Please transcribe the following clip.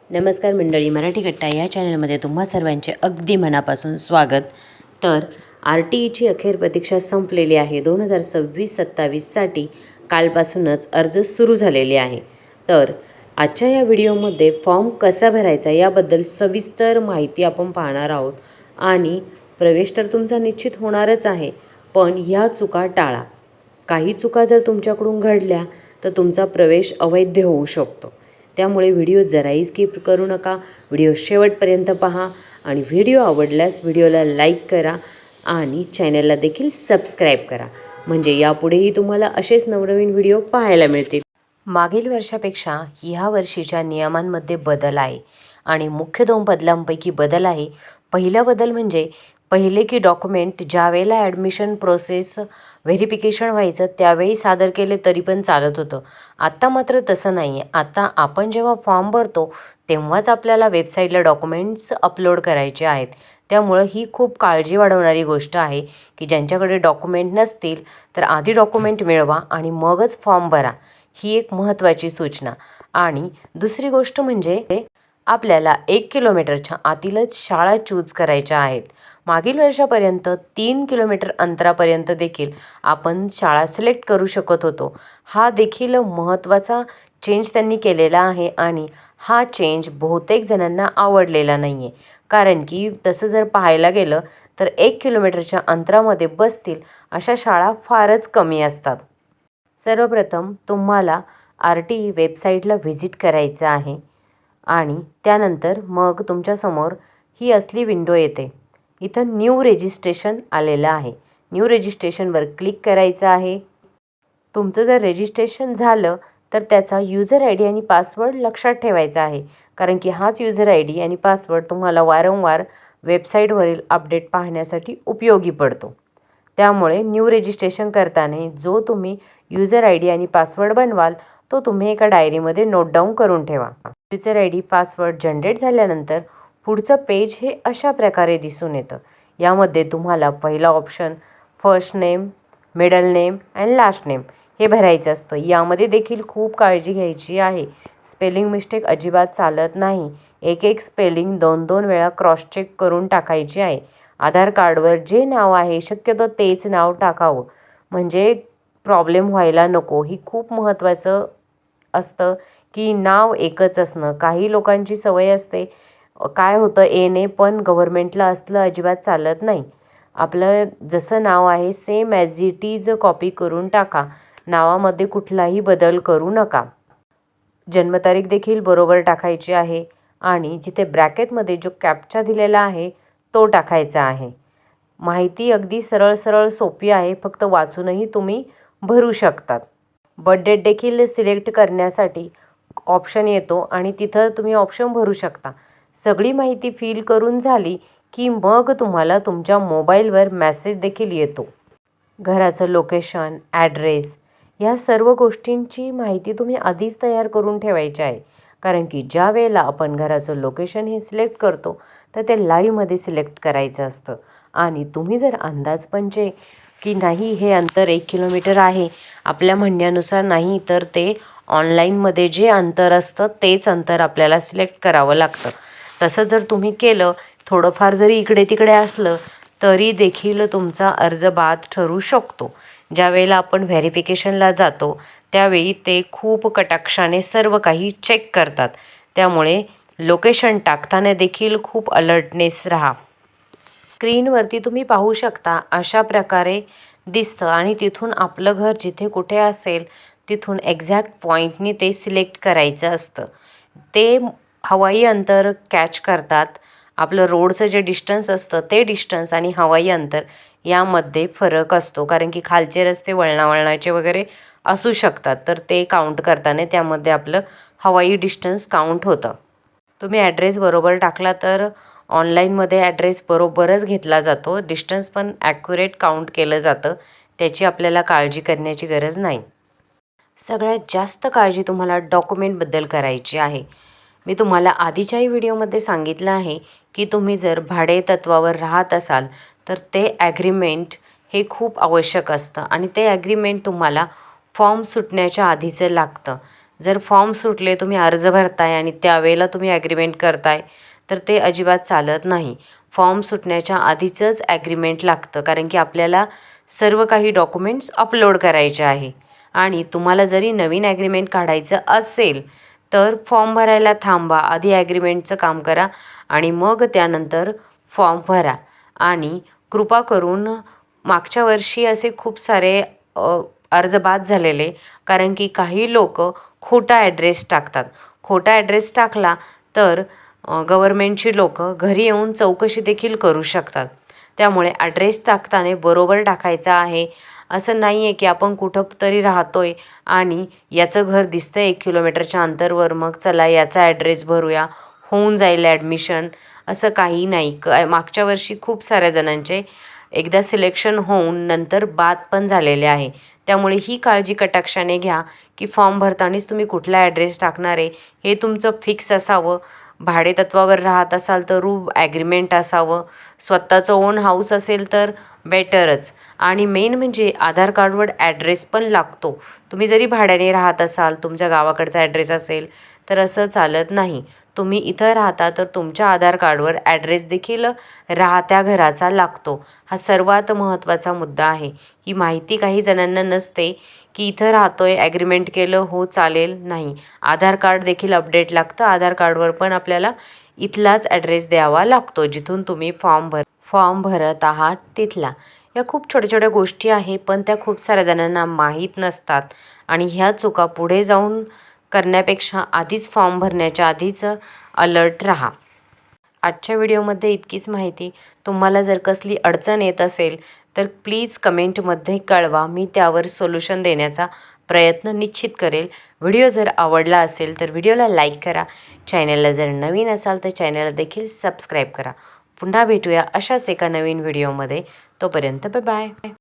नमस्कार मंडळी, मराठी कट्टा या चॅनलमध्ये तुम्हा सर्वांचे अगदी मनापासून स्वागत. तर RTEची अखेर प्रतीक्षा संपलेली आहे. 2026-27साठी कालपासूनच अर्ज सुरू झालेले आहे. तर आजच्या या व्हिडिओमध्ये फॉर्म कसा भरायचा याबद्दल सविस्तर माहिती आपण पाहणार आहोत. आणि प्रवेश तर तुमचा निश्चित होणारच आहे, पण ह्या चुका टाळा. काही चुका जर तुमच्याकडून घडल्या तर तुमचा प्रवेश अवैध होऊ शकतो. त्यामुळे व्हिडिओ जराही स्किप करू नका, व्हिडिओ शेवटपर्यंत पहा आणि व्हिडिओ आवडल्यास व्हिडिओला लाईक करा आणि चॅनलला देखील सबस्क्राईब करा, म्हणजे यापुढेही तुम्हाला असेच नवनवीन व्हिडिओ पाहायला मिळतील. मागील वर्षापेक्षा ह्या वर्षीच्या नियमांमध्ये बदल आहे आणि मुख्य 2 बदलांपैकी बदल आहे. पहिला बदल म्हणजे पहिले की डॉक्युमेंट ज्यावेळेला ॲडमिशन प्रोसेस व्हेरिफिकेशन व्हायचं त्यावेळी सादर केले तरी पण चालत होतं. आत्ता मात्र तसं नाही आहे. आता आपण जेव्हा फॉर्म भरतो तेव्हाच आपल्याला वेबसाईटला डॉक्युमेंट्स अपलोड करायचे आहेत. त्यामुळं ही खूप काळजी वाढवणारी गोष्ट आहे की ज्यांच्याकडे डॉक्युमेंट नसतील तर आधी डॉक्युमेंट मिळवा आणि मगच फॉर्म भरा. ही एक महत्त्वाची सूचना. आणि दुसरी गोष्ट म्हणजे आपल्याला 1 किलोमीटरच्या आतीलच शाळा चूज करायच्या आहेत. मागील वर्षापर्यंत 3 किलोमीटर अंतरापर्यंत देखील आपण शाळा सिलेक्ट करू शकत होतो. हा देखील महत्त्वाचा चेंज त्यांनी केलेला आहे आणि हा चेंज बहुतेक जणांना आवडलेला नाही आहे. कारण की तसं जर पाहायला गेलं तर 1 किलोमीटरच्या अंतरामध्ये बसतील अशा शाळा फारच कमी असतात. सर्वप्रथम तुम्हाला RTE वेबसाईटला व्हिजिट करायचं आहे आणि त्यानंतर मग तुमच्यासमोर ही असली विंडो येते. इथं न्यू रजिस्ट्रेशन आलेलं आहे. न्यू रजिस्ट्रेशनवर क्लिक करायचं आहे. तुमचं जर रजिस्ट्रेशन झालं तर त्याचा यूजर ID आणि पासवर्ड लक्षात ठेवायचा आहे, कारण की हाच यूजर ID आणि पासवर्ड तुम्हाला वारंवार वेबसाईटवरील अपडेट पाहण्यासाठी उपयोगी पडतो. त्यामुळे न्यू रजिस्ट्रेशन करताना जो तुम्ही यूजर ID आणि पासवर्ड बनवाल तो तुम्ही एका डायरीमध्ये नोट डाऊन करून ठेवा. यूजर ID पासवर्ड जनरेट झाल्यानंतर पुढचं पेज हे अशा प्रकारे दिसून येतं. यामध्ये तुम्हाला पहिला option first name, middle name and last name हे भरायचं असतं. यामध्ये देखील खूप काळजी घ्यायची आहे. स्पेलिंग मिस्टेक अजिबात चालत नाही. एक स्पेलिंग 2-2 वेळा क्रॉस चेक करून टाकायची आहे. आधार कार्डवर जे नाव आहे शक्यतो तेच नाव टाकावं, म्हणजे प्रॉब्लेम व्हायला नको. ही खूप महत्त्वाचं असतं की नाव एकच असणं. काही लोकांची सवय असते, काय होतं ने पण गव्हर्मेंटला असलं अजिबात चालत नाही. आपलं जसं नाव आहे same as it is copy करून टाका. नावामध्ये कुठलाही बदल करू नका. जन्मतारीख देखील बरोबर टाकायची आहे आणि जिथे ब्रॅकेटमध्ये जो कॅप्चा दिलेला आहे तो टाकायचा आहे. माहिती अगदी सरळ सोपी आहे, फक्त वाचूनही तुम्ही भरू शकतात. बर्थ डेट देखील सिलेक्ट करण्यासाठी ऑप्शन येतो आणि तिथं तुम्ही ऑप्शन भरू शकता. सगळी माहिती फिल करून झाली की मग तुम्हाला तुमच्या मोबाईलवर मेसेज देखील येतो. घराचं लोकेशन, ॲड्रेस या सर्व गोष्टींची माहिती तुम्ही आधीच तयार करून ठेवायची आहे, कारण की ज्या वेळेला आपण घराचं लोकेशन हे सिलेक्ट करतो तर ते लाईव्हमध्ये सिलेक्ट करायचं असतं. आणि तुम्ही जर अंदाजपंचे की नाही हे अंतर 1 किलोमीटर आहे आपल्या म्हणण्यानुसार नाही, तर ते ऑनलाईनमध्ये जे अंतर असतं तेच अंतर आपल्याला सिलेक्ट करावं लागतं. तसं जर तुम्ही केलं, थोडंफार जरी इकडे तिकडे असलं तरी देखील तुमचा अर्ज बाद ठरू शकतो. ज्यावेळेला आपण व्हेरिफिकेशनला जातो त्यावेळी ते खूप कटाक्षाने सर्व काही चेक करतात. त्यामुळे लोकेशन टाकताना देखील खूप अलर्टनेस राहा. स्क्रीनवरती तुम्ही पाहू शकता अशा प्रकारे दिसतं आणि तिथून आपलं घर जिथे कुठे असेल तिथून एक्झॅक्ट पॉईंटनी ते सिलेक्ट करायचं असतं. ते हवाई अंतर कॅच करतात. आपलं रोडचं जे डिस्टन्स असतं ते डिस्टन्स आणि हवाई अंतर यामध्ये फरक असतो, कारण की खालचे रस्ते वळणाचे वगैरे असू शकतात, तर ते काउंट करताना त्यामध्ये आपलं हवाई डिस्टन्स काउंट होतं. तुम्ही ॲड्रेस बरोबर टाकला तर ऑनलाईनमध्ये ॲड्रेस बरोबरच घेतला जातो. डिस्टन्स पण ॲक्युरेट काउंट केलं जातं. त्याची आपल्याला काळजी करण्याची गरज नाही. सगळ्यात जास्त काळजी तुम्हाला डॉक्युमेंटबद्दल करायची आहे. मी तुम्हाला आधीच्याही व्हिडिओमध्ये सांगितलं आहे की तुम्ही जर भाडे तत्त्वावर राहत असाल तर ते ॲग्रीमेंट हे खूप आवश्यक असतं आणि ते ॲग्रीमेंट तुम्हाला फॉर्म सुटण्याच्या आधीचं लागतं. जर फॉर्म सुटले, तुम्ही अर्ज भरताय आणि त्यावेळेला तुम्ही ॲग्रीमेंट करताय, तर ते अजिबात चालत नाही. फॉर्म सुटण्याच्या आधीचंच ॲग्रीमेंट लागतं, कारण की आपल्याला सर्व काही डॉक्युमेंट्स अपलोड करायचे आहे. आणि तुम्हाला जरी नवीन ॲग्रीमेंट काढायचं असेल, तर फॉर्म भरायला थांबा. आधी ॲग्रीमेंटचं काम करा आणि मग त्यानंतर फॉर्म भरा. आणि कृपा करून मागच्या वर्षी असे खूप सारे अर्ज बाद झालेले, कारण की काही लोक खोटा ॲड्रेस टाकतात. खोटा ॲड्रेस टाकला तर गव्हर्मेंटची लोक घरी येऊन चौकशी देखील करू शकतात. त्यामुळे ॲड्रेस टाकताना बरोबर टाकायचा आहे. असं नाही आहे की आपण कुठं तरी राहतोय आणि याचं घर दिसतं 1 किलोमीटरच्या अंतरवर, मग चला याचा ॲड्रेस भरूया, होऊन जाईल ॲडमिशन. असं काही नाही. मागच्या वर्षी खूप साऱ्या जणांचे एकदा सिलेक्शन होऊन नंतर बाद पण झालेले आहे. त्यामुळे ही काळजी कटाक्षाने घ्या की फॉर्म भरतानाच तुम्ही कुठला ॲड्रेस टाकणार आहे हे तुमचं फिक्स असावं. भाडेतत्त्वावर राहत असाल तर ॲग्रीमेंट असावं. स्वतःचं ओन हाऊस असेल तर बेटरच. आणि मेन म्हणजे आधार कार्डवर ॲड्रेस पण लागतो. तुम्ही जरी भाड्याने राहत असाल, तुमच्या गावाकडचा ॲड्रेस असेल, तर असं चालत नाही. तुम्ही इथं राहता तर तुमच्या आधार कार्डवर ॲड्रेस देखील राहत्या घराचा लागतो. हा सर्वात महत्त्वाचा मुद्दा आहे. ही माहिती काही जणांना नसते की इथं राहतोय, ॲग्रीमेंट केलं, हो चालेल, नाही. आधार कार्ड देखील अपडेट लागतं. आधार कार्डवर पण आपल्याला इथलाच ॲड्रेस द्यावा लागतो, जिथून तुम्ही फॉर्म भरत आहात तिथला. या खूप छोट्या छोट्या गोष्टी आहे, पण त्या खूप साऱ्या जणांना माहीत नसतात आणि ह्या चुका पुढे जाऊन करण्यापेक्षा आधीच फॉर्म भरण्याच्या आधीच अलर्ट राहा. आजच्या व्हिडिओमध्ये इतकीच माहिती. तुम्हाला जर कसली अडचण येत असेल तर प्लीज कमेंटमध्ये कळवा. मी त्यावर सोल्युशन देण्याचा प्रयत्न निश्चित करेल. व्हिडिओ जर आवडला असेल तर व्हिडिओला लाईक करा. चॅनलला जर नवीन असाल तर चॅनलला देखील सबस्क्राईब करा. पुन्हा भेटूया अशाच एका नवीन व्हिडिओमध्ये. तोपर्यंत बाय बाय.